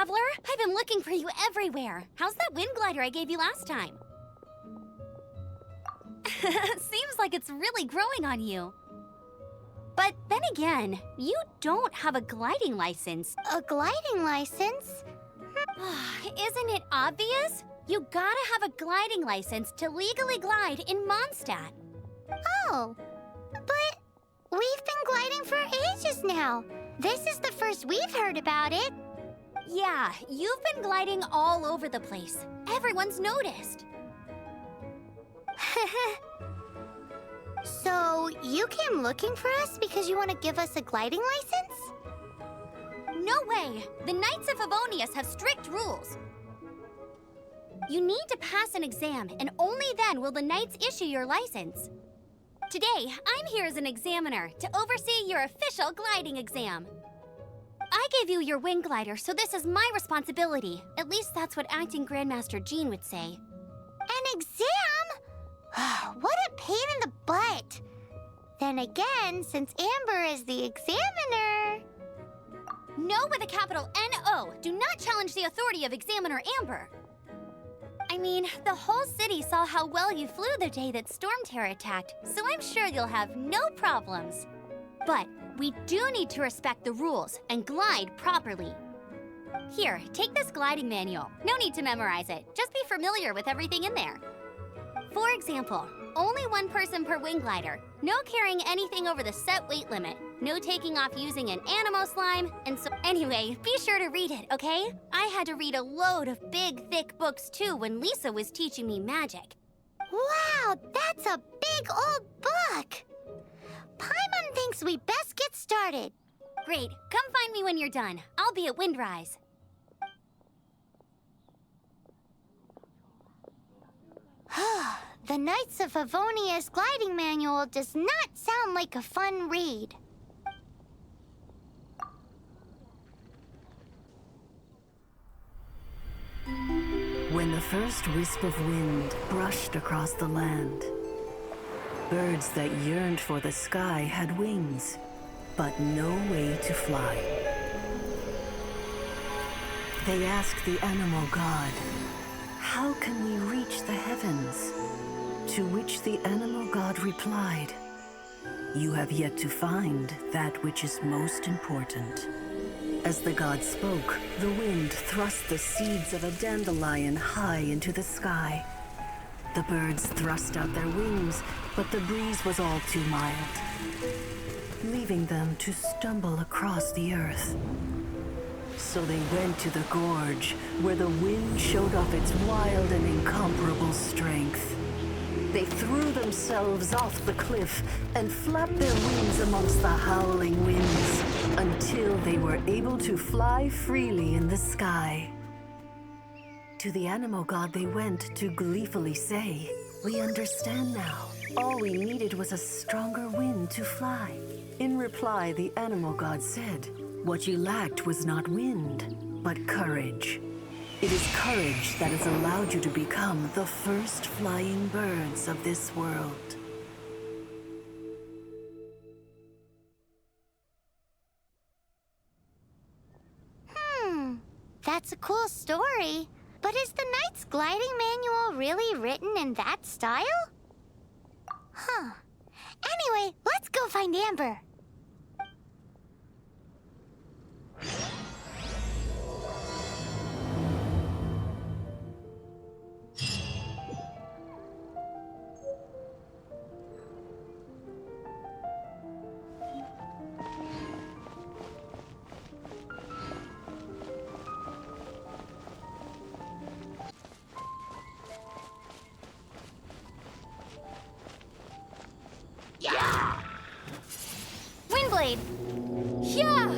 traveler. I've been looking for you everywhere. How's that wind glider I gave you last time? Seems like it's really growing on you. But then again, you don't have a gliding license. A gliding license? Isn't it obvious? You gotta have a gliding license to legally glide in Mondstadt. Oh, but we've been gliding for ages now. This is the first we've heard about it. Yeah, you've been gliding all over the place. Everyone's noticed. So, you came looking for us because you want to give us a gliding license? No way! The Knights of Favonius have strict rules. You need to pass an exam, and only then will the Knights issue your license. Today, I'm here as an examiner to oversee your official gliding exam. I gave you your wing glider, so this is my responsibility. At least that's what Acting Grandmaster Jean would say. An exam? What a pain in the butt. Then again, since Amber is the examiner... No with a capital N-O. Do not challenge the authority of Examiner Amber. I mean, the whole city saw how well you flew the day that Storm Terror attacked, so I'm sure you'll have no problems. But we do need to respect the rules and glide properly. Here, take this gliding manual. No need to memorize it. Just be familiar with everything in there. For example, only one person per wing glider, no carrying anything over the set weight limit, no taking off using an animo slime, and so... Anyway, be sure to read it, okay? I had to read a load of big, thick books too when Lisa was teaching me magic. Wow, that's a big old book! Paimon thinks we best get started. Great, come find me when you're done. I'll be at Windrise. The Knights of Favonius gliding manual does not sound like a fun read. When the first wisp of wind brushed across the land, birds that yearned for the sky had wings, but no way to fly. They asked the animal god, "How can we reach the heavens?" To which the animal god replied, "You have yet to find that which is most important." As the god spoke, the wind thrust the seeds of a dandelion high into the sky. The birds thrust out their wings, but the breeze was all too mild, leaving them to stumble across the earth. So they went to the gorge, where the wind showed off its wild and incomparable strength. They threw themselves off the cliff and flapped their wings amongst the howling winds until they were able to fly freely in the sky. To the animal god they went to gleefully say, "We understand now. All we needed was a stronger wind to fly." In reply, the animal god said, "What you lacked was not wind, but courage. It is courage that has allowed you to become the first flying birds of this world." That's a cool story. But is the Knight's gliding manual really written in that style? Anyway, let's go find Amber. Windblade! Yeah!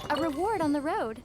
A reward on the road.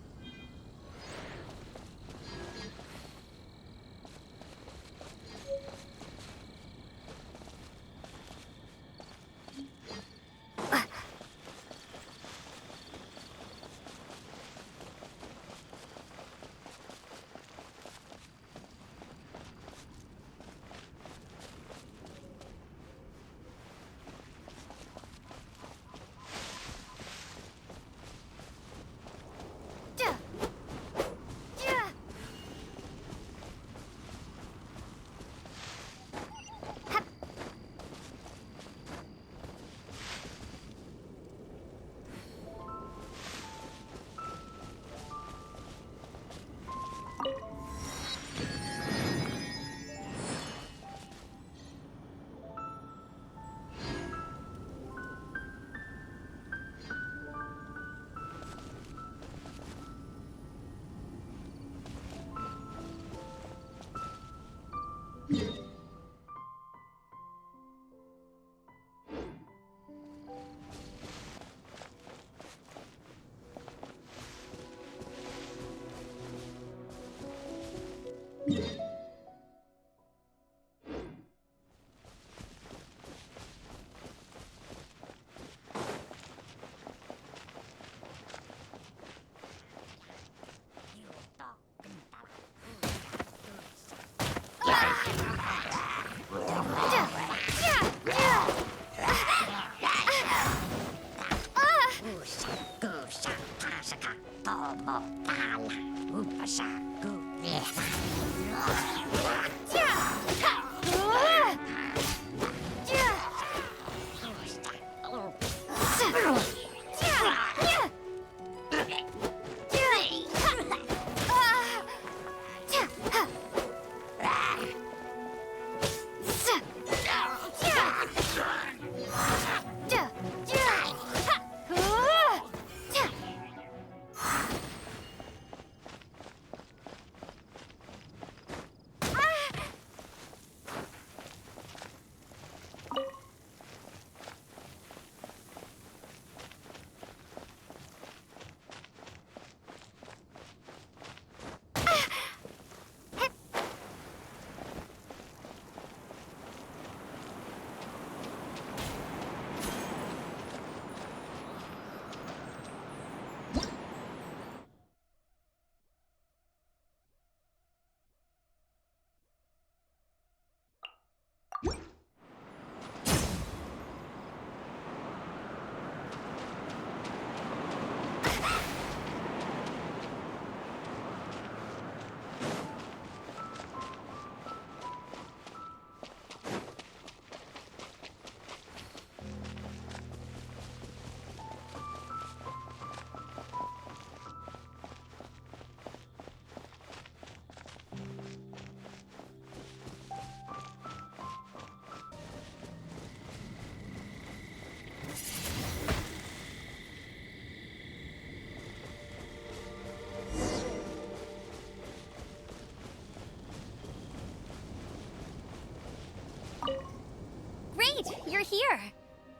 Great, you're here.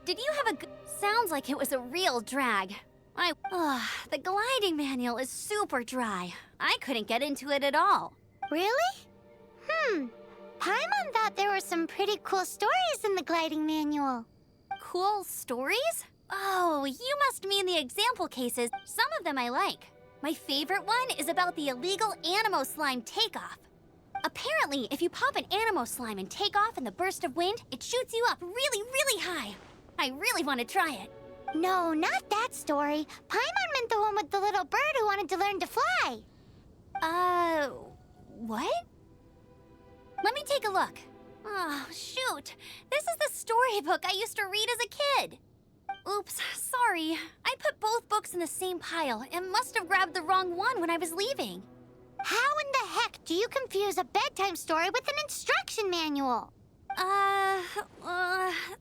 Did you have a good... Sounds like it was a real drag. The gliding manual is super dry. I couldn't get into it at all. Really? Paimon thought there were some pretty cool stories in the gliding manual. Cool stories? Oh, you must mean the example cases. Some of them I like. My favorite one is about the illegal Animo Slime takeoff. Apparently, if you pop an Animo Slime and take off in the burst of wind, it shoots you up really, really high. I really want to try it. No, not that story. Paimon meant the one with the little bird who wanted to learn to fly. What? Let me take a look. Oh, shoot. This is the storybook I used to read as a kid. Oops, sorry. I put both books in the same pile and must have grabbed the wrong one when I was leaving. How in the heck do you confuse a bedtime story with an instruction manual?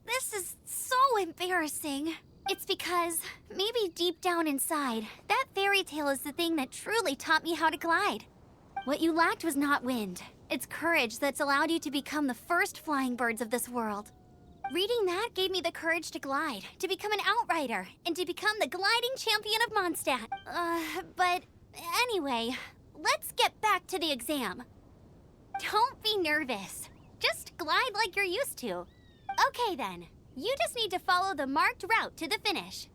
This is so embarrassing. It's because, maybe deep down inside, that fairy tale is the thing that truly taught me how to glide. What you lacked was not wind. It's courage that's allowed you to become the first flying birds of this world. Reading that gave me the courage to glide, to become an outrider, and to become the gliding champion of Mondstadt. But anyway, let's get back to the exam. Don't be nervous. Just glide like you're used to. Okay then, you just need to follow the marked route to the finish.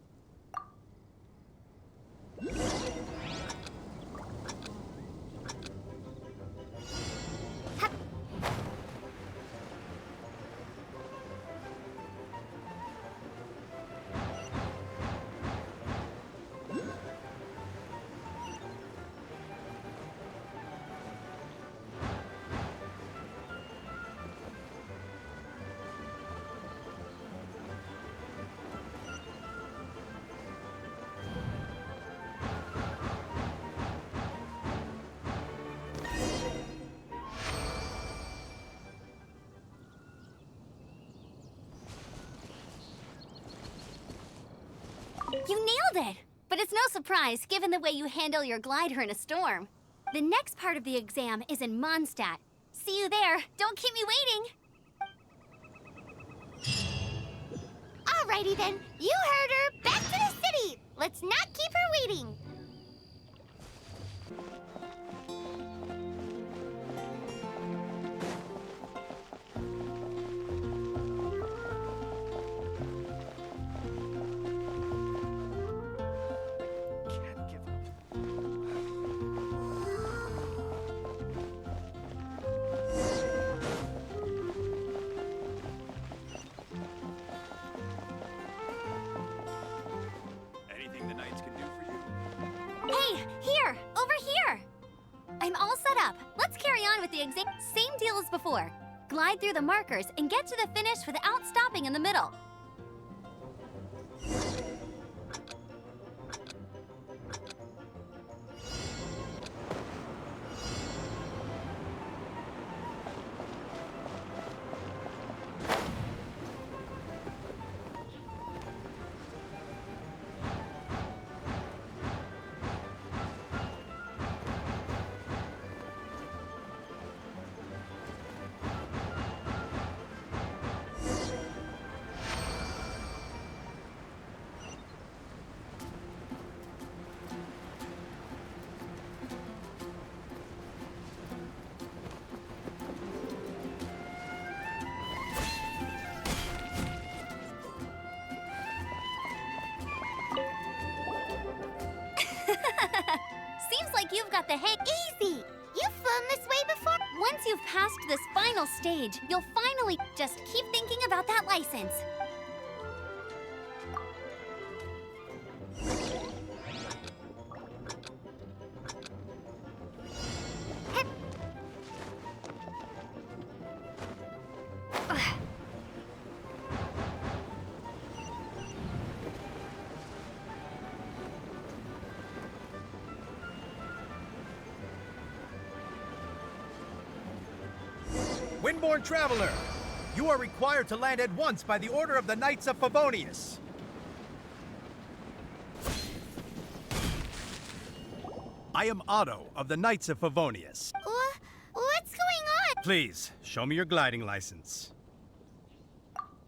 You nailed it! But it's no surprise, given the way you handle your glider in a storm. The next part of the exam is in Mondstadt. See you there. Don't keep me waiting. Alrighty then, you heard her. Back to the city. Let's not keep her waiting. Hey, here! Over here! I'm all set up. Let's carry on with the same deal as before. Glide through the markers and get to the finish without stopping in the middle. Seems like you've got the hang. Easy. You've flown this way before. Once you've passed this final stage, you'll finally just keep thinking about that license. Windborne Traveler, you are required to land at once by the order of the Knights of Favonius. I am Otto of the Knights of Favonius. What's going on? Please, show me your gliding license.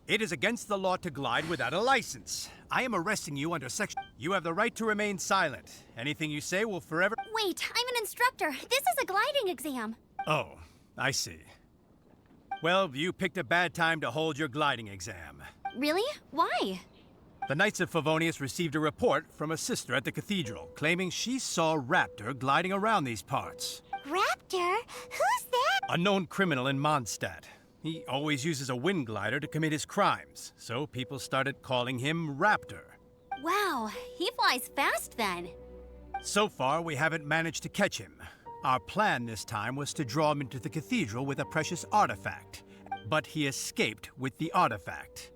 It is against the law to glide without a license. I am arresting you under section... You have the right to remain silent. Anything you say will forever... Wait, I'm an instructor. This is a gliding exam. Oh, I see. Well, you picked a bad time to hold your gliding exam. Really? Why? The Knights of Favonius received a report from a sister at the cathedral claiming she saw Raptor gliding around these parts. Raptor? Who's that? A known criminal in Mondstadt. He always uses a wind glider to commit his crimes, so people started calling him Raptor. Wow, he flies fast then. So far, we haven't managed to catch him. Our plan this time was to draw him into the cathedral with a precious artifact, but he escaped with the artifact.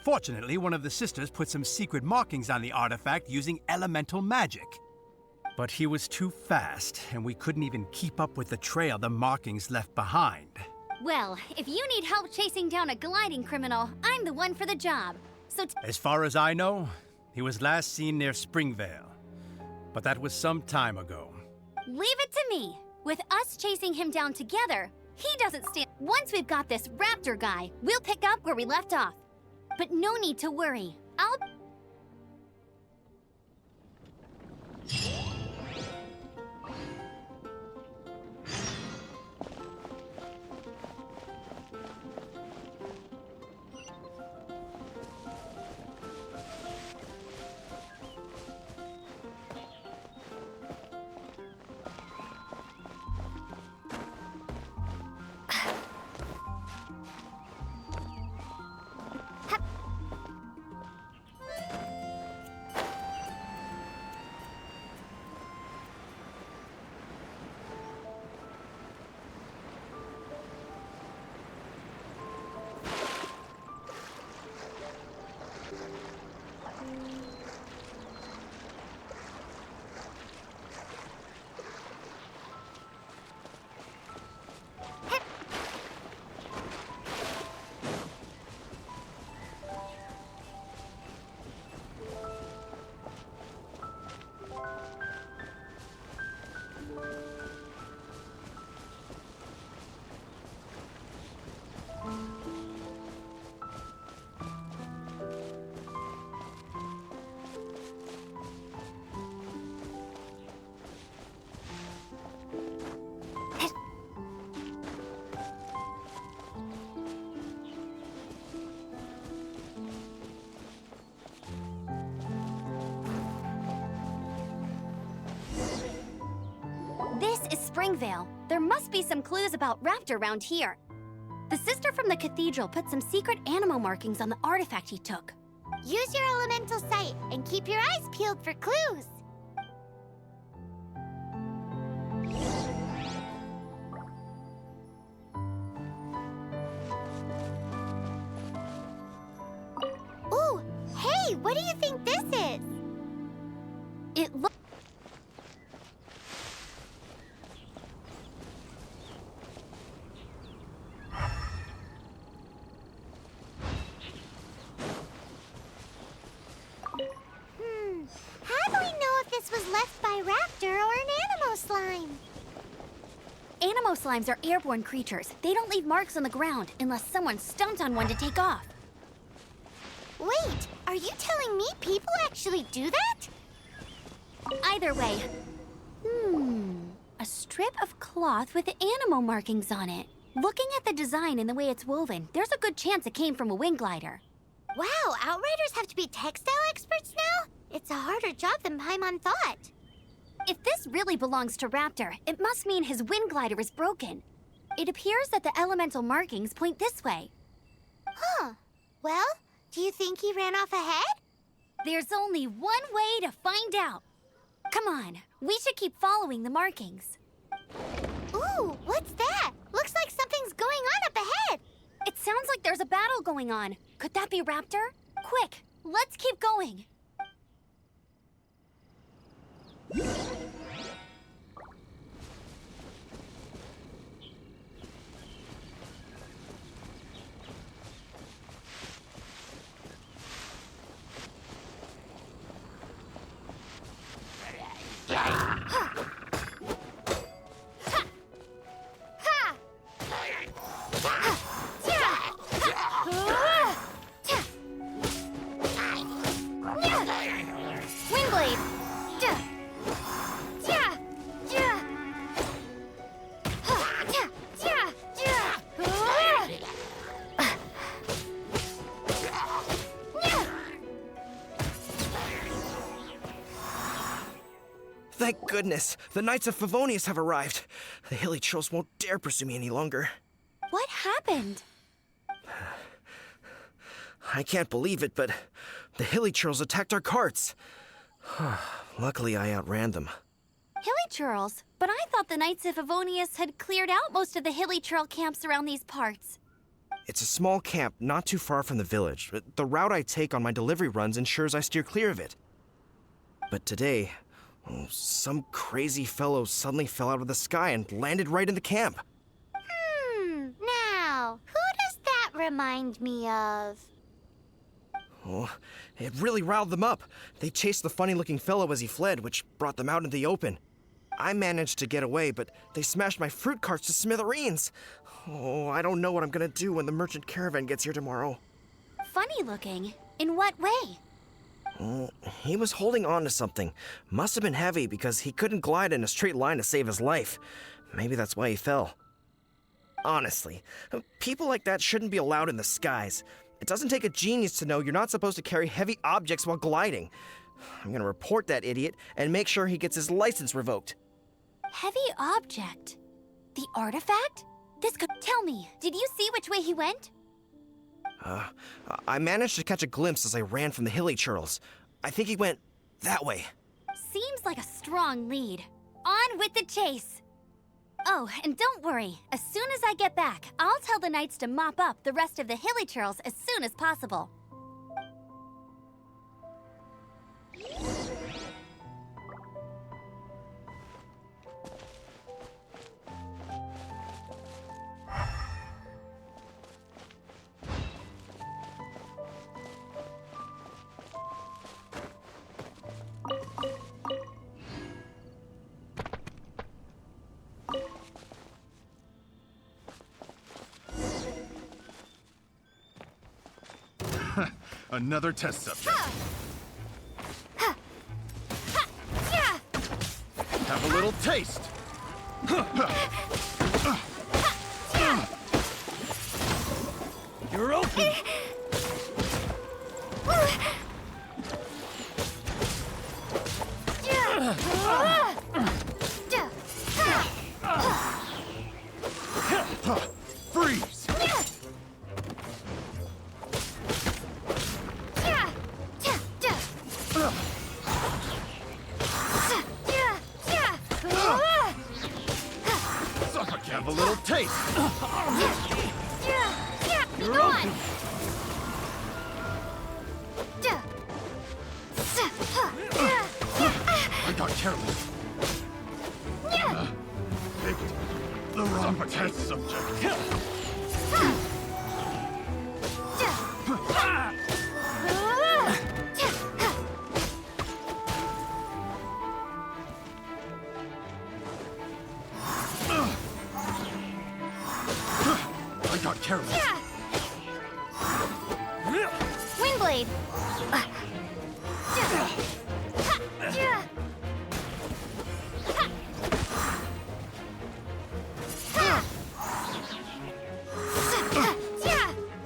Fortunately, one of the sisters put some secret markings on the artifact using elemental magic. But he was too fast, and we couldn't even keep up with the trail the markings left behind. Well, if you need help chasing down a gliding criminal, I'm the one for the job. So As far as I know, he was last seen near Springvale. But that was some time ago. leave it to me. With us chasing him down together, he doesn't stand. Once we've got this Raptor guy, we'll pick up where we left off. But no need to worry. I'll... This is Springvale. There must be some clues about Raptor around here. The sister from the cathedral put some secret animal markings on the artifact he took. Use your elemental sight and keep your eyes peeled for clues. Ooh, hey, what do you think this is? It looks... How do we know if this was left by Raptor or an animal slime? Animo slimes are airborne creatures. They don't leave marks on the ground unless someone stomped on one to take off. Wait, are you telling me people actually do that? Either way. A strip of cloth with animo markings on it. Looking at the design and the way it's woven, there's a good chance it came from a wind glider. Wow, Outriders have to be textile experts now? It's a harder job than Paimon thought. If this really belongs to Raptor, it must mean his wind glider is broken. It appears that the elemental markings point this way. Huh. Well, do you think he ran off ahead? There's only one way to find out. Come on, we should keep following the markings. Ooh, what's that? Looks like something's going on up ahead. It sounds like there's a battle going on. Could that be Raptor? Quick, let's keep going. Thank goodness, the Knights of Favonius have arrived. The hilly trolls won't dare pursue me any longer. What happened? I can't believe it, but the hilly trolls attacked our carts. Luckily, I outran them. Hilly churls? But I thought the Knights of Favonius had cleared out most of the hilly churl camps around these parts. It's a small camp not too far from the village. The route I take on my delivery runs ensures I steer clear of it. But today, some crazy fellow suddenly fell out of the sky and landed right in the camp. Now, who does that remind me of? Oh, it really riled them up. They chased the funny-looking fellow as he fled, which brought them out in the open. I managed to get away, but they smashed my fruit carts to smithereens. Oh, I don't know what I'm gonna do when the merchant caravan gets here tomorrow. Funny looking? In what way? He was holding on to something. Must have been heavy because he couldn't glide in a straight line to save his life. Maybe that's why he fell. Honestly, people like that shouldn't be allowed in the skies. It doesn't take a genius to know you're not supposed to carry heavy objects while gliding. I'm gonna report that idiot and make sure he gets his license revoked. Heavy object? The artifact? This could... Tell me, did you see which way he went? I managed to catch a glimpse as I ran from the hilly churls. I think he went that way. Seems like a strong lead. On with the chase! Oh, and don't worry. As soon as I get back, I'll tell the knights to mop up the rest of the hilly churls as soon as possible. Another test subject. Have a little taste. You're open. Freeze. Have a little taste. You're open. I got careless. Picked the wrong test subject. I got careless. Windblade!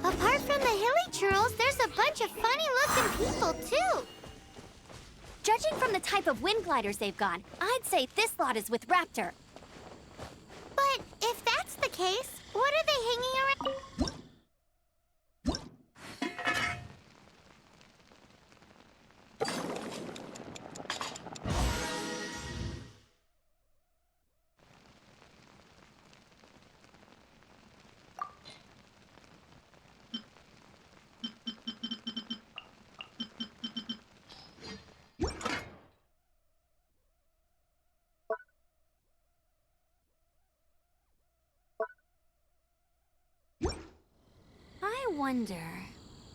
Apart from the hilly churls, there's a bunch of funny-looking people, too. Judging from the type of wind gliders they've got, I'd say this lot is with Raptor. But if that's the case, what are they hanging around? I wonder...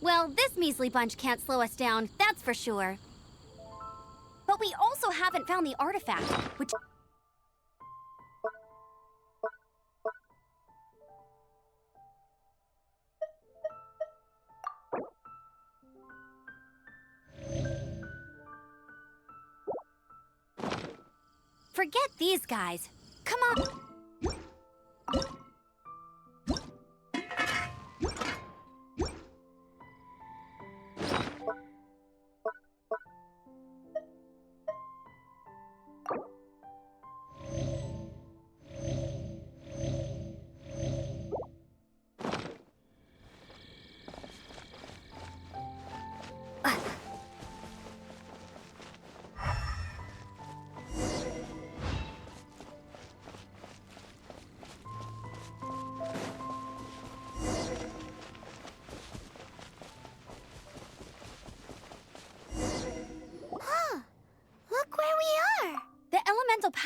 Well, this measly bunch can't slow us down, that's for sure. But we also haven't found the artifact, which... Forget these guys. Come on.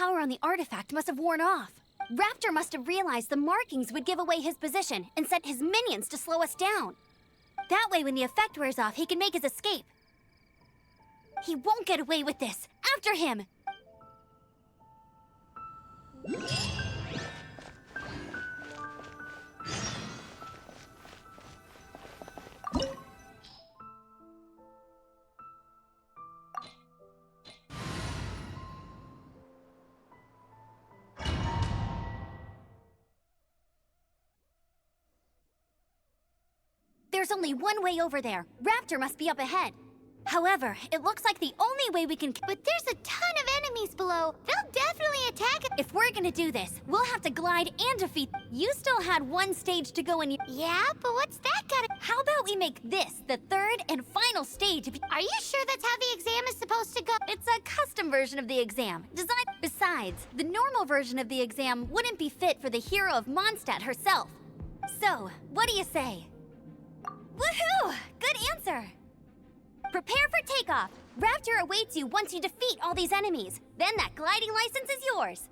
power on the artifact must have worn off. Raptor must have realized the markings would give away his position and sent his minions to slow us down. That way, when the effect wears off, he can make his escape. He won't get away with this. After him! There's only one way over there. Raptor must be up ahead. However, it looks like the only way we can... But there's a ton of enemies below. They'll definitely attack us. If we're gonna do this, we'll have to glide and defeat... You still had one stage to go in... Yeah, but what's that gotta... How about we make this the third and final stage of... Are you sure that's how the exam is supposed to go? It's a custom version of the exam, designed... Besides, the normal version of the exam wouldn't be fit for the hero of Mondstadt herself. So, what do you say? Woohoo! Good answer! Prepare for takeoff! Raptor awaits you once you defeat all these enemies. Then that gliding license is yours.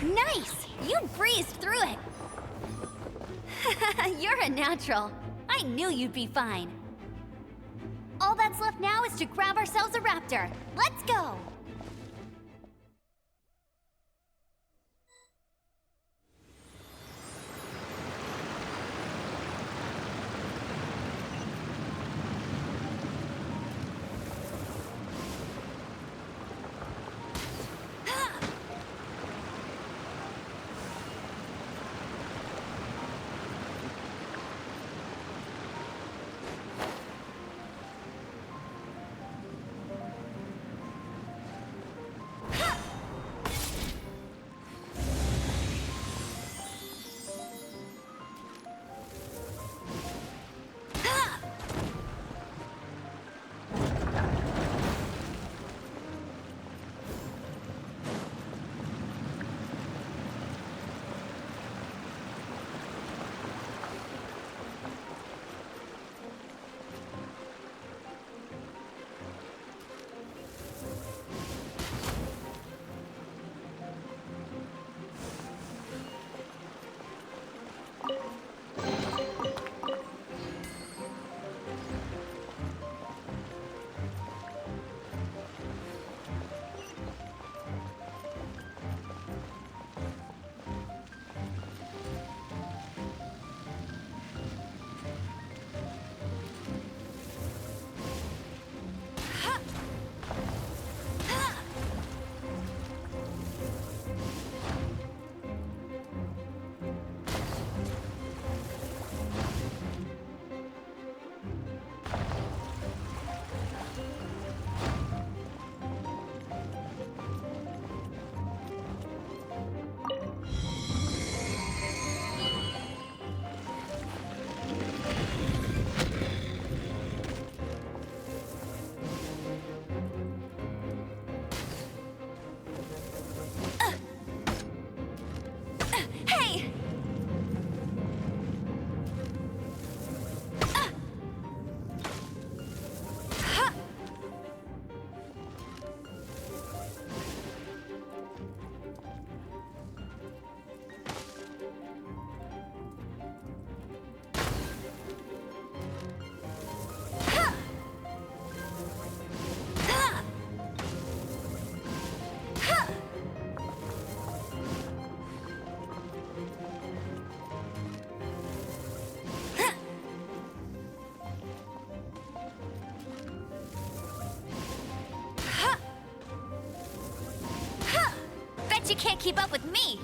Nice! You breezed through it! You're a natural. I knew you'd be fine. All that's left now is to grab ourselves a raptor. Let's go! can't keep up with me!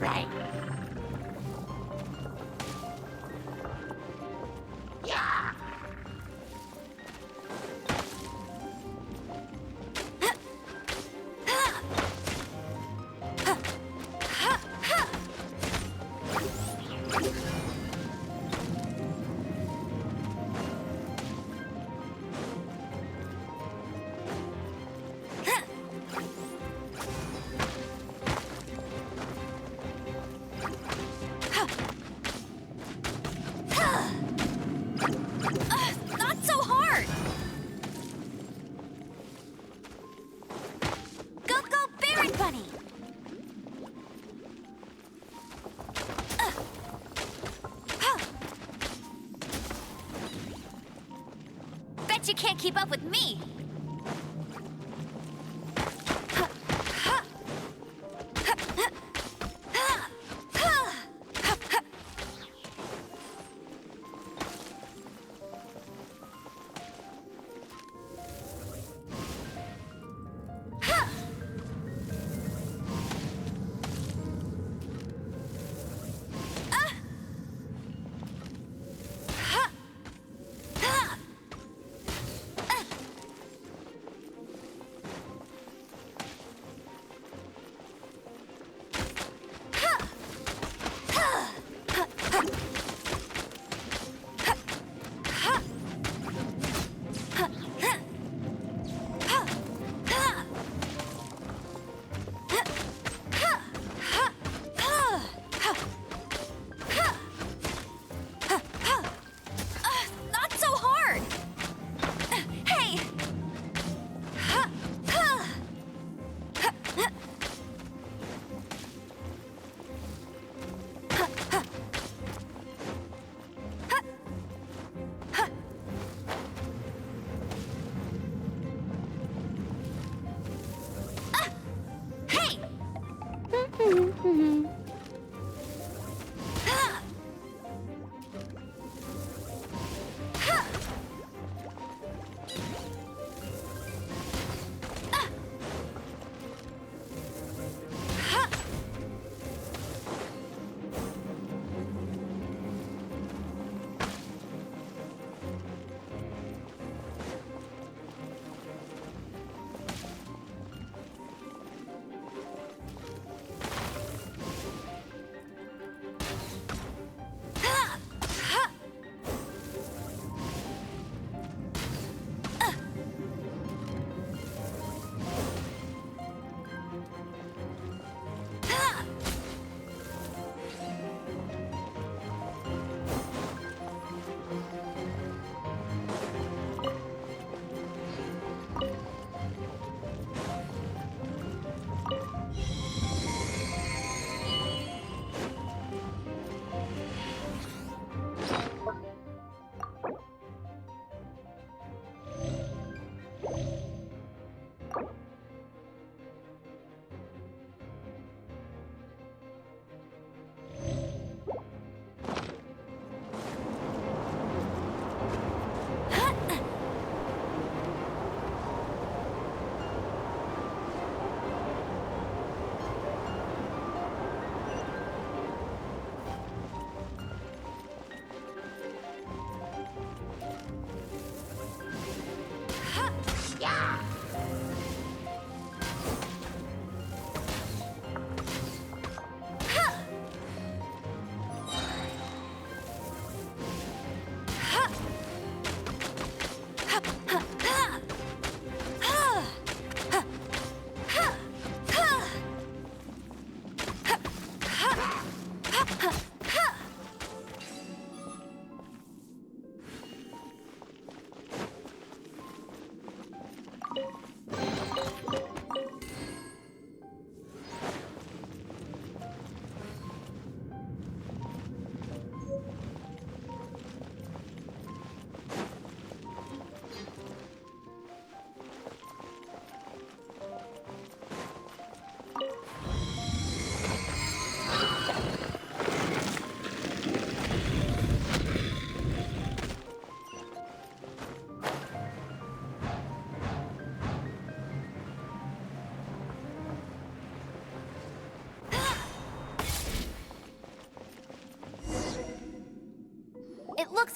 Right. Yeah. Not so hard! Go, go, Baron Bunny! Bet you can't keep up with me! Not so hard! Hey! Hey!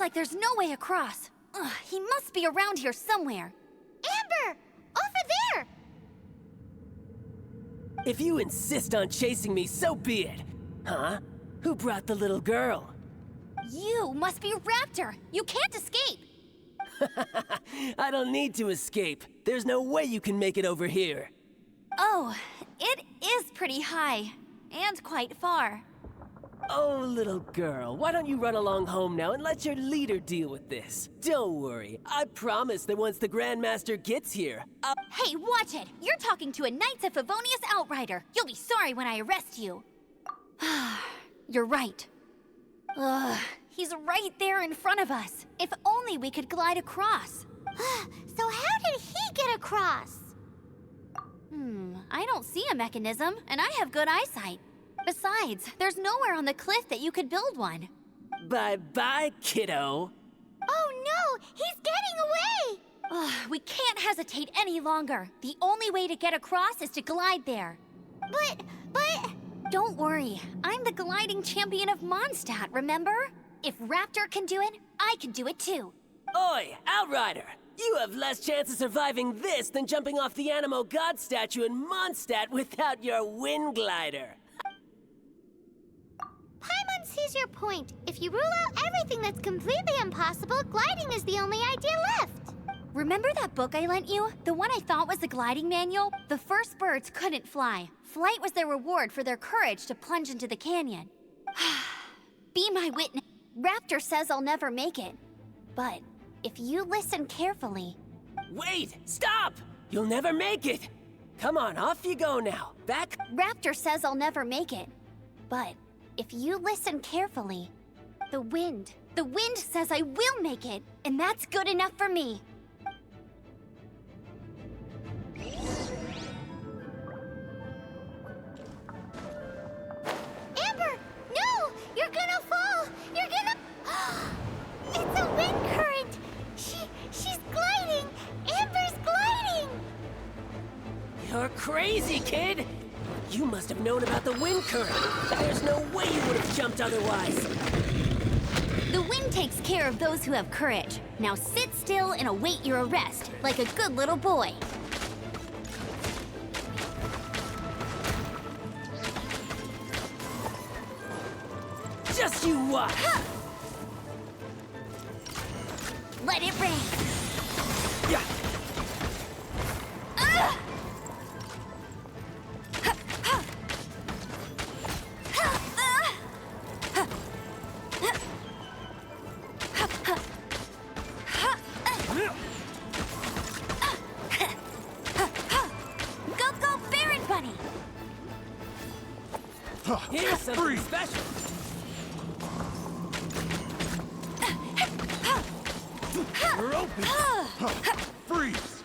like there's no way across. Ugh, he must be around here somewhere. Amber! Over there! If you insist on chasing me, so be it. Huh? Who brought the little girl? You must be Raptor. You can't escape. I don't need to escape. There's no way you can make it over here. Oh, it is pretty high. And quite far. Oh, little girl, why don't you run along home now and let your leader deal with this? Don't worry, I promise that once the Grandmaster gets here, Hey, watch it! You're talking to a Knights of Favonius outrider. You'll be sorry when I arrest you. You're right. Ugh, he's right there in front of us. If only we could glide across. So how did he get across? I don't see a mechanism, and I have good eyesight. Besides, there's nowhere on the cliff that you could build one. Bye-bye, kiddo. Oh no! He's getting away! Ugh, we can't hesitate any longer. The only way to get across is to glide there. But... Don't worry, I'm the gliding champion of Mondstadt, remember? If Raptor can do it, I can do it too. Oi, Outrider! You have less chance of surviving this than jumping off the Animo God statue in Mondstadt without your wind glider. Paimon sees your point. If you rule out everything that's completely impossible, gliding is the only idea left. Remember that book I lent you? The one I thought was the gliding manual? The first birds couldn't fly. Flight was their reward for their courage to plunge into the canyon. Be my witness. Raptor says I'll never make it. But if you listen carefully... Wait! Stop! You'll never make it! Come on, off you go now. Back... Raptor says I'll never make it. But if you listen carefully, the wind says I will make it, and that's good enough for me. Amber! No! You're gonna fall! You're gonna... It's a wind current! She's gliding! Amber's gliding! You're crazy, kid! You must have known about the wind current. There's no way you would have jumped otherwise. The wind takes care of those who have courage. Now sit still and await your arrest, like a good little boy. Just you watch! Let it rain. Yeah. Go, Baron Bunny! Here's something special. We're open! Freeze!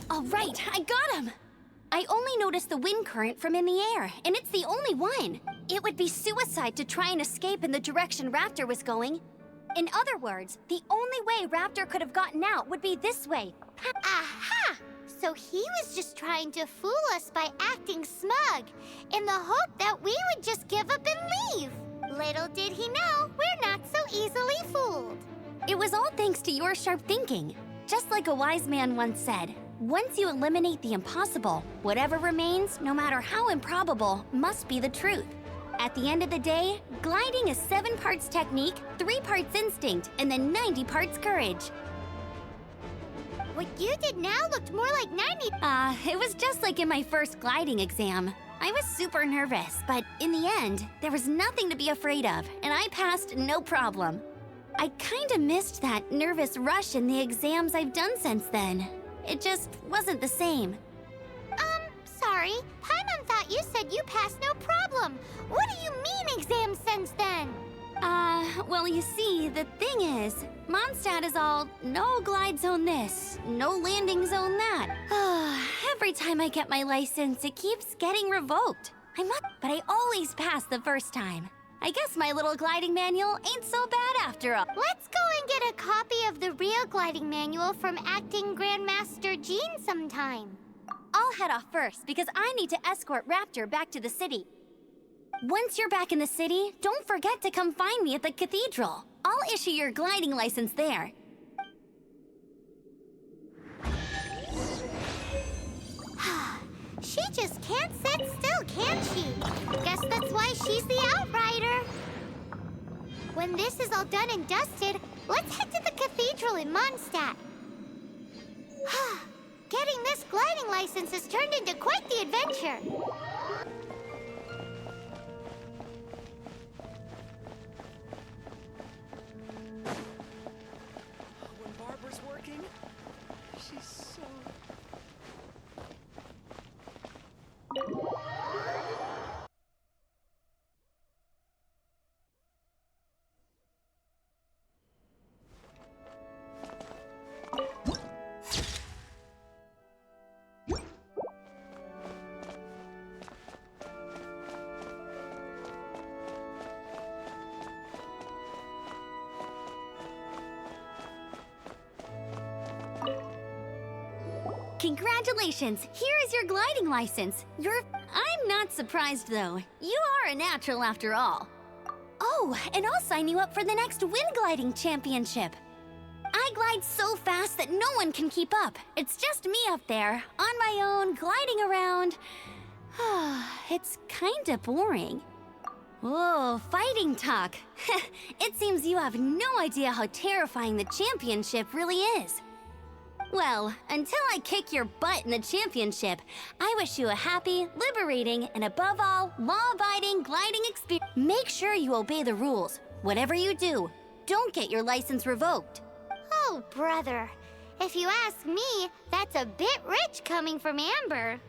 All right, I got him! I only noticed the wind current from in the air, and it's the only one. It would be suicide to try and escape in the direction Raptor was going. In other words, the only way Raptor could have gotten out would be this way. Aha! So he was just trying to fool us by acting smug, in the hope that we would just give up and leave. Little did he know, we're not so easily fooled. It was all thanks to your sharp thinking. Just like a wise man once said, once you eliminate the impossible, whatever remains, no matter how improbable, must be the truth. At the end of the day, gliding is 7 parts technique, 3 parts instinct, and then 90 parts courage. What you did now looked more like 90. It was just like in my first gliding exam. I was super nervous, but in the end, there was nothing to be afraid of, and I passed no problem. I kinda missed that nervous rush in the exams I've done since then. It just wasn't the same. Sorry. Paimon thought you said you passed no problem. What do you mean exams since then? Well, you see, the thing is, Mondstadt is all no glide zone this, no landing zone that. Every time I get my license, it keeps getting revoked. I'm not, but I always pass the first time. I guess my little gliding manual ain't so bad after all. Let's go and get a copy of the real gliding manual from Acting Grandmaster Gene sometime. I'll head off first because I need to escort Raptor back to the city. Once you're back in the city, don't forget to come find me at the cathedral. I'll issue your gliding license there. She just can't sit still, can she? Guess that's why she's the Outrider. When this is all done and dusted, let's head to the cathedral in Mondstadt. Getting this gliding license has turned into quite the adventure. When Barbara's working, she's so... Congratulations! Here is your gliding license. I'm not surprised, though. You are a natural after all. Oh, and I'll sign you up for the next wind gliding championship. I glide so fast that no one can keep up. It's just me up there, on my own, gliding around. It's kinda boring. Whoa, fighting talk. It seems you have no idea how terrifying the championship really is. Well, until I kick your butt in the championship, I wish you a happy, liberating, and above all, law-abiding gliding experience. Make sure you obey the rules. Whatever you do, don't get your license revoked. Oh, brother. If you ask me, that's a bit rich coming from Amber.